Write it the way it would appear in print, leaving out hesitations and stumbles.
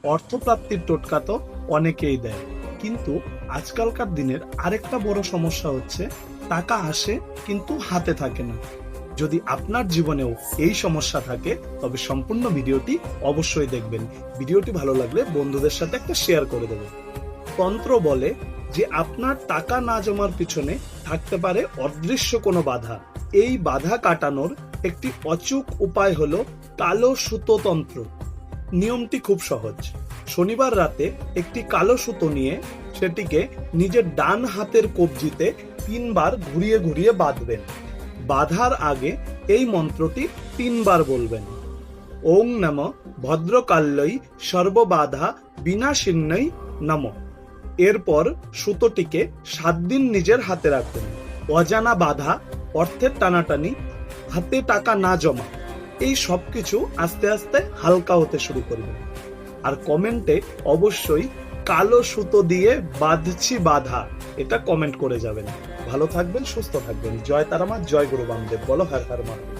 অর্থপ্রাপ্তির টোটকা তো অনেকেই দেয়, কিন্তু আজকালকার দিনের আরেকটা বড় সমস্যা হচ্ছে টাকা আসে কিন্তু হাতে থাকে না। যদি আপনার জীবনেও এই সমস্যা থাকে তবে সম্পূর্ণ ভিডিওটি অবশ্যই দেখবেন। ভিডিওটি ভালো লাগলে বন্ধুদের সাথে একটা শেয়ার করে দেবেন। তন্ত্র বলে যে আপনার টাকা না জমার পিছনে থাকতে পারে অদৃশ্য কোনো বাধা। এই বাধা কাটানোর একটি অচূক উপায় হলো কালো সুতো তন্ত্র। নিয়মটি খুব সহজ। শনিবার রাতে একটি কালো সুতো নিয়ে সেটিকে নিজের ডান হাতের কবজিতে 3 বার ঘুরিয়ে ঘুরিয়ে বাঁধবেন। বাঁধার আগে এই মন্ত্রটি 3 বার বলবেন। ওং নম ভদ্রকাল্যই সর্ববাধা বিনাশিন্যই নম। এরপর সুতোটিকে 7 দিন নিজের হাতে রাখুন। অজানা বাধা, অর্থের টানাটানি, হাতে টাকা না জমা, এই সবকিছু আস্তে আস্তে হালকা হতে শুরু করবে। আর কমেন্টে অবশ্যই কালো সুতো দিয়ে বাঁধছি বাধা এটা কমেন্ট করে যাবেন। ভালো থাকবেন, সুস্থ থাকবেন। জয় তারামা, জয় গুরু বামদেব। বলো হর হর মহাদেব।